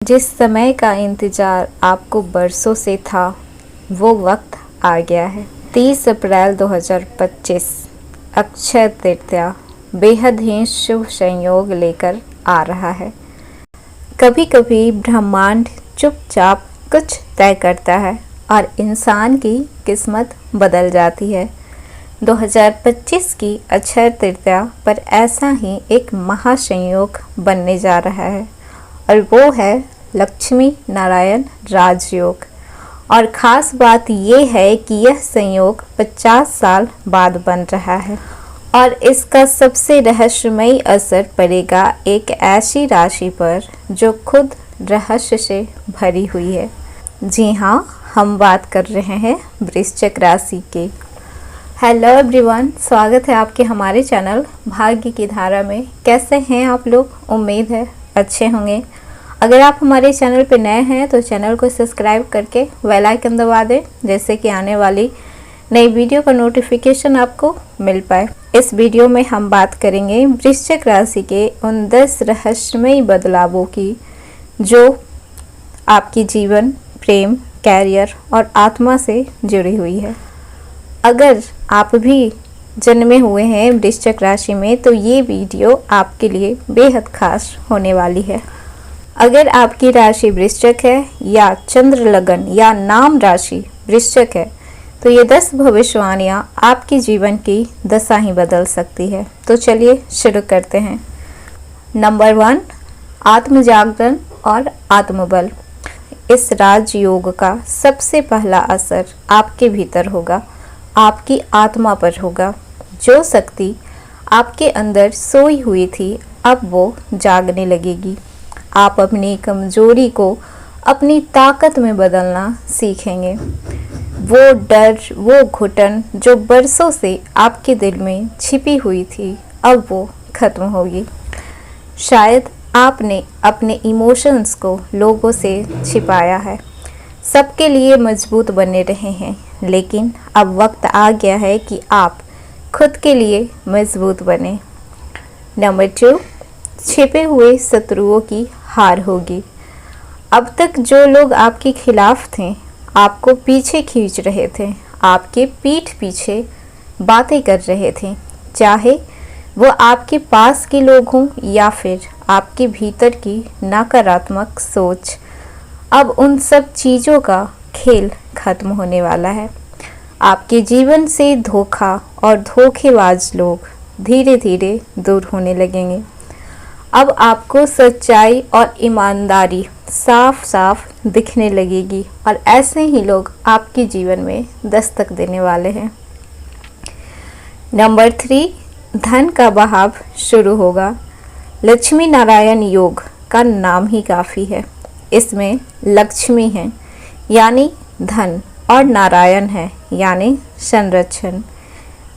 जिस समय का इंतज़ार आपको बरसों से था वो वक्त आ गया है। 30 अप्रैल 2025 अक्षय तृतीया बेहद ही शुभ संयोग लेकर आ रहा है। कभी कभी ब्रह्मांड चुपचाप कुछ तय करता है और इंसान की किस्मत बदल जाती है। 2025 की अक्षय तृतीया पर ऐसा ही एक महासंयोग बनने जा रहा है और वो है लक्ष्मी नारायण राजयोग। और ख़ास बात ये है कि यह संयोग 50 साल बाद बन रहा है और इसका सबसे रहस्यमयी असर पड़ेगा एक ऐसी राशि पर जो खुद रहस्य से भरी हुई है। जी हाँ, हम बात कर रहे हैं वृश्चिक राशि के। हेलो एवरीवन, स्वागत है आपके हमारे चैनल भाग्य की धारा में। कैसे हैं आप लोग? उम्मीद है अच्छे होंगे। अगर आप हमारे चैनल पर नए हैं तो चैनल को सब्सक्राइब करके बेल आइकन दबा दें, जैसे कि आने वाली नई वीडियो का नोटिफिकेशन आपको मिल पाए। इस वीडियो में हम बात करेंगे वृश्चिक राशि के उन 10 रहस्यमयी बदलावों की जो आपकी जीवन, प्रेम, कैरियर और आत्मा से जुड़ी हुई है। अगर आप भी जन्मे हुए हैं वृश्चिक राशि में तो ये वीडियो आपके लिए बेहद खास होने वाली है। अगर आपकी राशि वृश्चिक है या चंद्र लगन या नाम राशि वृश्चिक है तो ये 10 भविष्यवाणियाँ आपके जीवन की दशा ही बदल सकती है। तो चलिए शुरू करते हैं। नंबर 1, आत्म जागरण और आत्मबल। इस राजयोग का सबसे पहला असर आपके भीतर होगा, आपकी आत्मा पर होगा। जो शक्ति आपके अंदर सोई हुई थी अब वो जागने लगेगी। आप अपनी कमजोरी को अपनी ताकत में बदलना सीखेंगे। वो डर, वो घुटन जो बरसों से आपके दिल में छिपी हुई थी अब वो खत्म होगी। शायद आपने अपने इमोशंस को लोगों से छिपाया है, सबके लिए मजबूत बने रहे हैं, लेकिन अब वक्त आ गया है कि आप खुद के लिए मजबूत बने। नंबर 2, छिपे हुए शत्रुओं की हार होगी। अब तक जो लोग आपके खिलाफ थे, आपको पीछे खींच रहे थे, आपके पीठ पीछे बातें कर रहे थे, चाहे वो आपके पास के लोग हों या फिर आपके भीतर की नकारात्मक सोच, अब उन सब चीज़ों का खेल खत्म होने वाला है। आपके जीवन से धोखा और धोखेबाज लोग धीरे धीरे दूर होने लगेंगे। अब आपको सच्चाई और ईमानदारी साफ साफ दिखने लगेगी और ऐसे ही लोग आपके जीवन में दस्तक देने वाले हैं। नंबर 3, धन का बहाव शुरू होगा। लक्ष्मी नारायण योग का नाम ही काफ़ी है। इसमें लक्ष्मी है यानी धन और नारायण है यानी संरक्षण।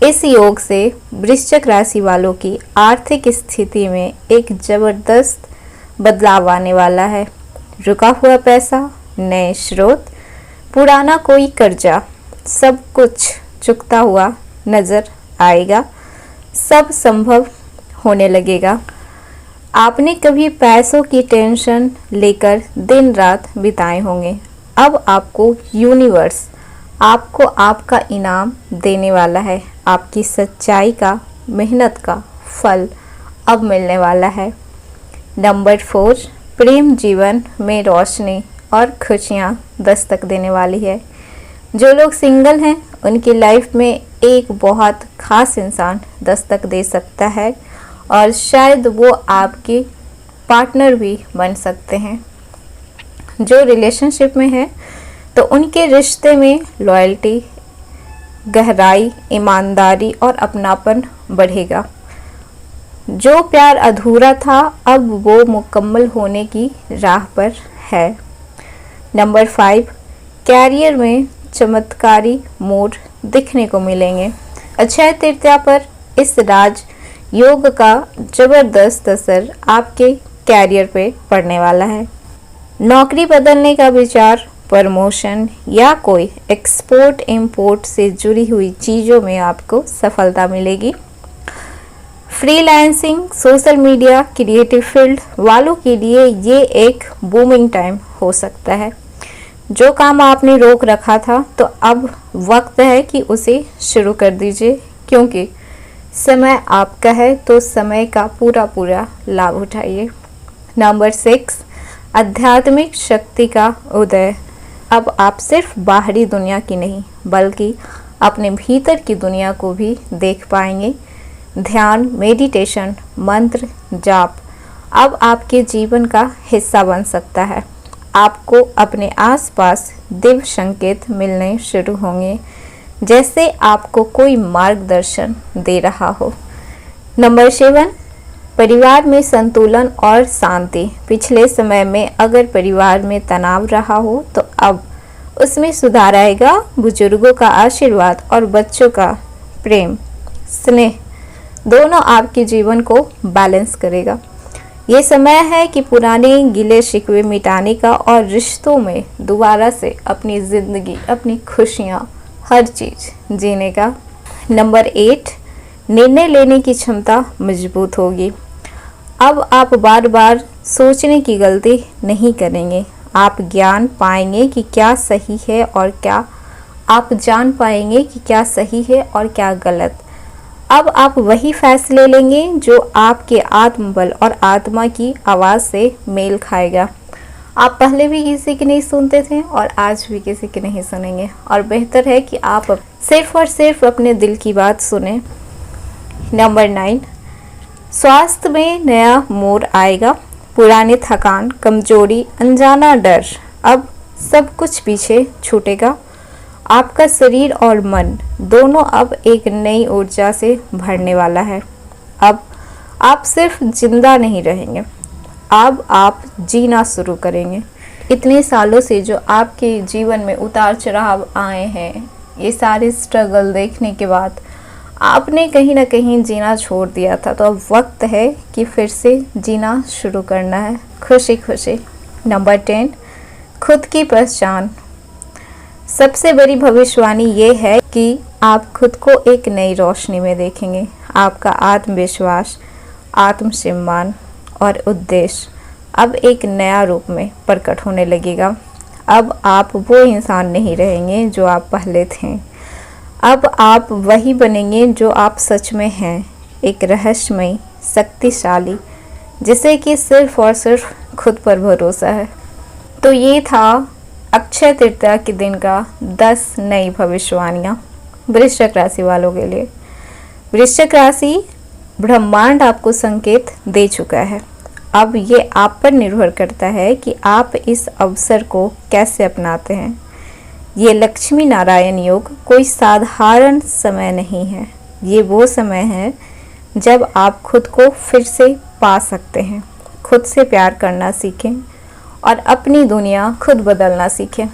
इस योग से वृश्चिक राशि वालों की आर्थिक स्थिति में एक ज़बरदस्त बदलाव आने वाला है। रुका हुआ पैसा, नए स्रोत, पुराना कोई कर्जा, सब कुछ चुकता हुआ नज़र आएगा। सब संभव होने लगेगा। आपने कभी पैसों की टेंशन लेकर दिन रात बिताए होंगे, अब आपको यूनिवर्स आपको आपका इनाम देने वाला है। आपकी सच्चाई का, मेहनत का फल अब मिलने वाला है। नंबर 4, प्रेम जीवन में रोशनी और खुशियाँ दस्तक देने वाली है। जो लोग सिंगल हैं उनकी लाइफ में एक बहुत ख़ास इंसान दस्तक दे सकता है और शायद वो आपके पार्टनर भी बन सकते हैं। जो रिलेशनशिप में है तो उनके रिश्ते में लॉयल्टी, गहराई, ईमानदारी और अपनापन बढ़ेगा। जो प्यार अधूरा था अब वो मुकम्मल होने की राह पर है। नंबर 5, कैरियर में चमत्कारी मोड़ दिखने को मिलेंगे। अक्षय तृतीया पर इस राज योग का ज़बरदस्त असर आपके कैरियर पे पड़ने वाला है। नौकरी बदलने का विचार, प्रमोशन या कोई एक्सपोर्ट इंपोर्ट से जुड़ी हुई चीज़ों में आपको सफलता मिलेगी। Freelancing, social media, creative field वालों के लिए ये एक बूमिंग टाइम हो सकता है। जो काम आपने रोक रखा था तो अब वक्त है कि उसे शुरू कर दीजिए, क्योंकि समय आपका है, तो समय का पूरा लाभ उठाइए। नंबर 6, आध्यात्मिक शक्ति का उदय। अब आप सिर्फ बाहरी दुनिया की नहीं बल्कि अपने भीतर की दुनिया को भी देख पाएंगे। ध्यान, मेडिटेशन, मंत्र जाप अब आपके जीवन का हिस्सा बन सकता है। आपको अपने आसपास दिव्य संकेत मिलने शुरू होंगे, जैसे आपको कोई मार्गदर्शन दे रहा हो। नंबर 7, परिवार में संतुलन और शांति। पिछले समय में अगर परिवार में तनाव रहा हो तो अब उसमें सुधार आएगा। बुजुर्गों का आशीर्वाद और बच्चों का प्रेम स्नेह दोनों आपके जीवन को बैलेंस करेगा। ये समय है कि पुराने गिले शिकवे मिटाने का और रिश्तों में दोबारा से अपनी ज़िंदगी, अपनी खुशियाँ, हर चीज़ जीने का। नंबर 8, निर्णय लेने की क्षमता मजबूत होगी। अब आप बार बार सोचने की गलती नहीं करेंगे। आप ज्ञान पाएंगे कि क्या सही है और क्या, आप जान पाएंगे कि क्या सही है और क्या गलत। अब आप वही फैसले लेंगे जो आपके आत्मबल और आत्मा की आवाज़ से मेल खाएगा। आप पहले भी किसी की नहीं सुनते थे और आज भी किसी की नहीं सुनेंगे, और बेहतर है कि आप सिर्फ और सिर्फ अपने दिल की बात सुने। नंबर 9, स्वास्थ्य में नया मोड़ आएगा। पुरानी थकान, कमजोरी, अनजाना डर, अब सब कुछ पीछे छूटेगा। आपका शरीर और मन दोनों अब एक नई ऊर्जा से भरने वाला है। अब आप सिर्फ जिंदा नहीं रहेंगे, अब आप जीना शुरू करेंगे। इतने सालों से जो आपके जीवन में उतार चढ़ाव आए हैं, ये सारे स्ट्रगल देखने के बाद आपने कहीं ना कहीं जीना छोड़ दिया था, तो अब वक्त है कि फिर से जीना शुरू करना है खुशी खुशी। नंबर 10, खुद की पहचान। सबसे बड़ी भविष्यवाणी ये है कि आप खुद को एक नई रोशनी में देखेंगे। आपका आत्मविश्वास, आत्मसम्मान और उद्देश्य अब एक नया रूप में प्रकट होने लगेगा। अब आप वो इंसान नहीं रहेंगे जो आप पहले थे। अब आप वही बनेंगे जो आप सच में हैं, एक रहस्यमय, शक्तिशाली, जिसे कि सिर्फ और सिर्फ खुद पर भरोसा है। तो ये था अक्षय तृतीया के दिन का 10 नई भविष्यवाणियाँ वृश्चिक राशि वालों के लिए। वृश्चिक राशि, ब्रह्मांड आपको संकेत दे चुका है। अब ये आप पर निर्भर करता है कि आप इस अवसर को कैसे अपनाते हैं। ये लक्ष्मी नारायण योग कोई साधारण समय नहीं है। ये वो समय है जब आप खुद को फिर से पा सकते हैं, खुद से प्यार करना सीखें और अपनी दुनिया खुद बदलना सीखें।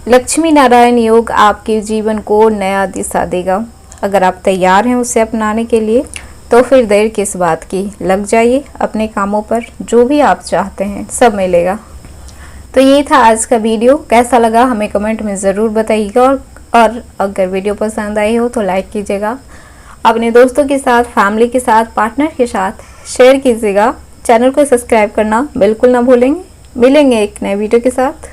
लक्ष्मी नारायण योग आपके जीवन को नया दिशा देगा। अगर आप तैयार हैं उसे अपनाने के लिए तो फिर देर किस बात की, लग जाइए अपने कामों पर। जो भी आप चाहते हैं सब मिलेगा। तो ये था आज का वीडियो। कैसा लगा हमें कमेंट में ज़रूर बताइएगा, और अगर वीडियो पसंद आई हो तो लाइक कीजिएगा, अपने दोस्तों के साथ, फैमिली के साथ, पार्टनर के साथ शेयर कीजिएगा। चैनल को सब्सक्राइब करना बिल्कुल ना भूलेंगे। मिलेंगे एक नए वीडियो के साथ।